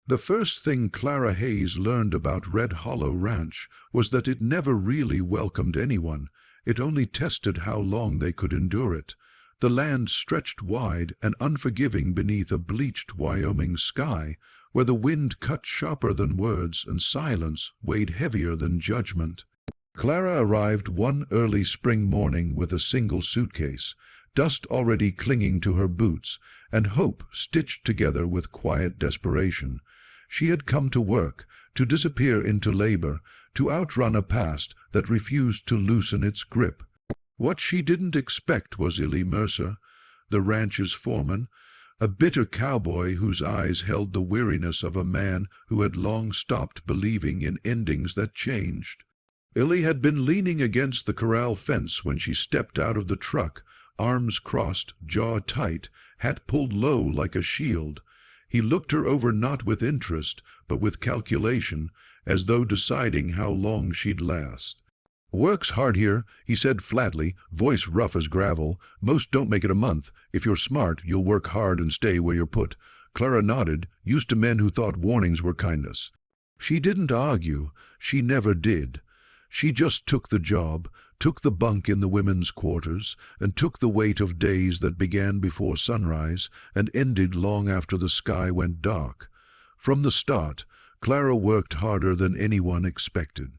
The first thing Clara Hayes learned about Red Hollow Ranch was that it never really welcomed anyone. It only tested how long they could endure it. The land stretched wide and unforgiving beneath a bleached Wyoming sky, where the wind cut sharper than words and silence weighed heavier than judgment. Clara arrived one early spring morning with a single suitcase, dust already clinging to her boots, and hope stitched together with quiet desperation. She had come to work, to disappear into labor, to outrun a past that refused to loosen its grip. What she didn't expect was Illy Mercer, the ranch's foreman, a bitter cowboy whose eyes held the weariness of a man who had long stopped believing in endings that changed. Illy had been leaning against the corral fence when she stepped out of the truck, arms crossed, jaw tight, hat pulled low like a shield. He looked her over not with interest, but with calculation, as though deciding how long she'd last. "Work's hard here," he said flatly, voice rough as gravel. "Most don't make it a month. If you're smart, you'll work hard and stay where you're put." Clara nodded, used to men who thought warnings were kindness. She didn't argue. She never did. She just took the job, took the bunk in the women's quarters, and took the weight of days that began before sunrise and ended long after the sky went dark. From the start, Clara worked harder than anyone expected.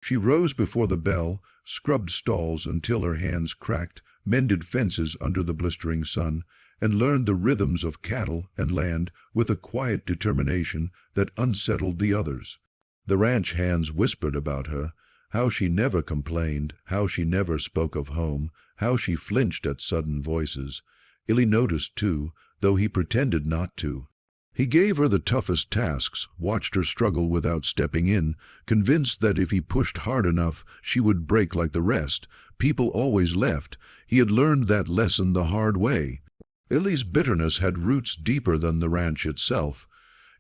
She rose before the bell, scrubbed stalls until her hands cracked, mended fences under the blistering sun, and learned the rhythms of cattle and land with a quiet determination that unsettled the others. The ranch hands whispered about her, how she never complained, how she never spoke of home, how she flinched at sudden voices. Illy noticed, too, though he pretended not to. He gave her the toughest tasks, watched her struggle without stepping in, convinced that if he pushed hard enough, she would break like the rest. People always left. He had learned that lesson the hard way. Illy's bitterness had roots deeper than the ranch itself.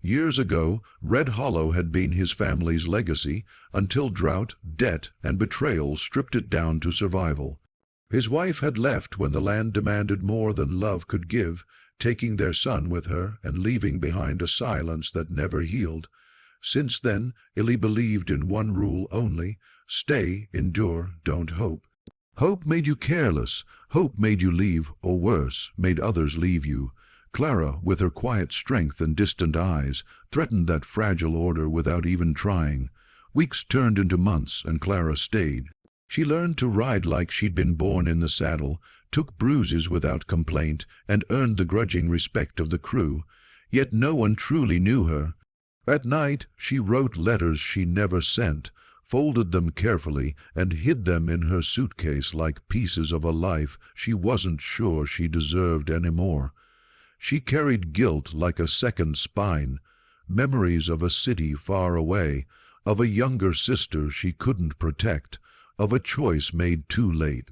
Years ago, Red Hollow had been his family's legacy, until drought, debt, and betrayal stripped it down to survival. His wife had left when the land demanded more than love could give, taking their son with her and leaving behind a silence that never healed. Since then, Illy believed in one rule only: stay, endure, don't hope. Hope made you careless. Hope made you leave, or worse, made others leave you. Clara, with her quiet strength and distant eyes, threatened that fragile order without even trying. Weeks turned into months, and Clara stayed. She learned to ride like she'd been born in the saddle, took bruises without complaint, and earned the grudging respect of the crew. Yet no one truly knew her. At night, she wrote letters she never sent, folded them carefully, and hid them in her suitcase like pieces of a life she wasn't sure she deserved anymore. She carried guilt like a second spine, memories of a city far away, of a younger sister she couldn't protect, of a choice made too late.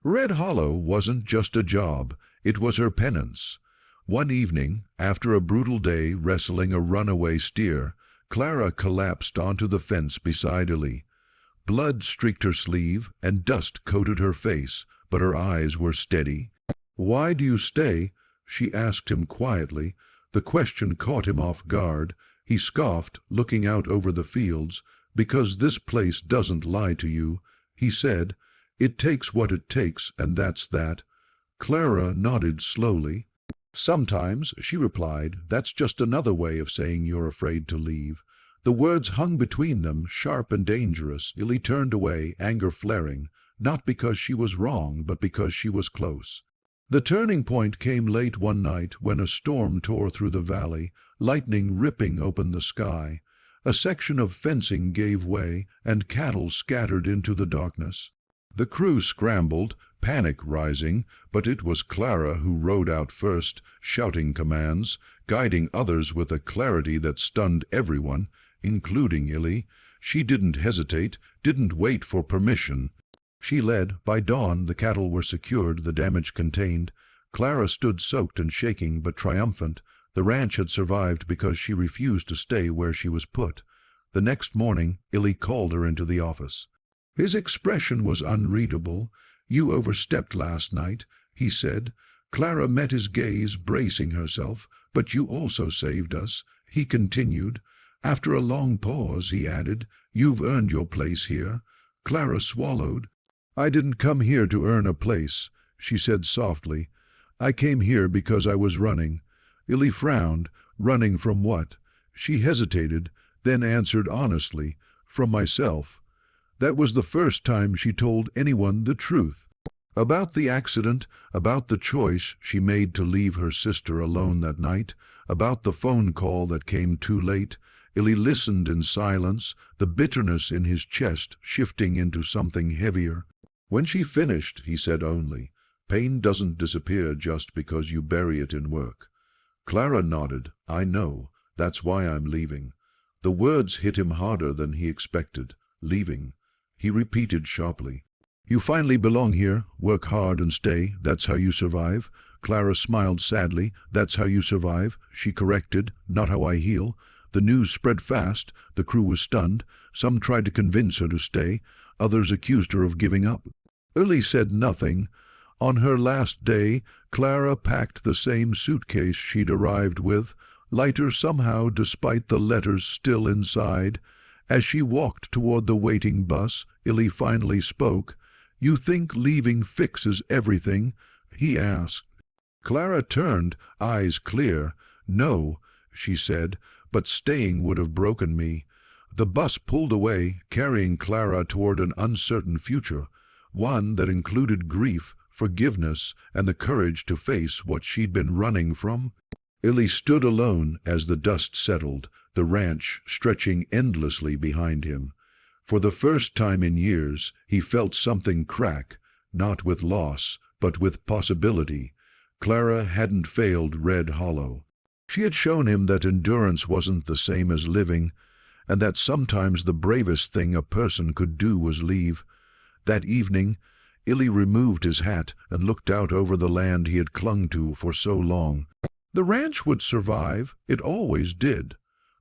Red Hollow wasn't just a job, it was her penance. One evening, after a brutal day wrestling a runaway steer, Clara collapsed onto the fence beside Illy. Blood streaked her sleeve and dust coated her face, but her eyes were steady. "Why do you stay?" she asked him quietly. The question caught him off guard. He scoffed, looking out over the fields. "Because this place doesn't lie to you," he said. "It takes what it takes, and that's that." Clara nodded slowly. "Sometimes," she replied, "that's just another way of saying you're afraid to leave." The words hung between them, sharp and dangerous. Illy turned away, anger flaring, not because she was wrong, but because she was close. The turning point came late one night when a storm tore through the valley, lightning ripping open the sky. A section of fencing gave way, and cattle scattered into the darkness. The crew scrambled, panic rising, but it was Clara who rode out first, shouting commands, guiding others with a clarity that stunned everyone, including Illy. She didn't hesitate, didn't wait for permission. She led. By dawn, the cattle were secured, the damage contained. Clara stood soaked and shaking, but triumphant. The ranch had survived because she refused to stay where she was put. The next morning, Illy called her into the office. His expression was unreadable. "You overstepped last night," he said. Clara met his gaze, bracing herself. "But you also saved us." he continued. After a long pause, he added, "You've earned your place here." Clara swallowed. "I didn't come here to earn a place," she said softly. "I came here because I was running." Illy frowned. "Running from what?" She hesitated, then answered honestly, "From myself." That was the first time she told anyone the truth. About the accident, about the choice she made to leave her sister alone that night, about the phone call that came too late. Illy listened in silence, the bitterness in his chest shifting into something heavier. When she finished, he said only, "Pain doesn't disappear just because you bury it in work." Clara nodded. "I know. That's why I'm leaving." The words hit him harder than he expected. "Leaving," he repeated sharply. "You finally belong here. Work hard and stay. That's how you survive." Clara smiled sadly. "That's how you survive," she corrected, "not how I heal." The news spread fast. The crew was stunned. Some tried to convince her to stay. Others accused her of giving up. Illy said nothing. On her last day, Clara packed the same suitcase she'd arrived with, lighter somehow despite the letters still inside. As she walked toward the waiting bus, Illy finally spoke. "You think leaving fixes everything?" he asked. Clara turned, eyes clear. "No," she said, "but staying would have broken me." The bus pulled away, carrying Clara toward an uncertain future, one that included grief, forgiveness, and the courage to face what she'd been running from. Illy stood alone as the dust settled, the ranch stretching endlessly behind him. For the first time in years, he felt something crack, not with loss, but with possibility. Clara hadn't failed Red Hollow. She had shown him that endurance wasn't the same as living, and that sometimes the bravest thing a person could do was leave. That evening, Illy removed his hat and looked out over the land he had clung to for so long. The ranch would survive, it always did.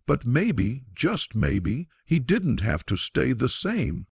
But maybe, just maybe, he didn't have to stay the same.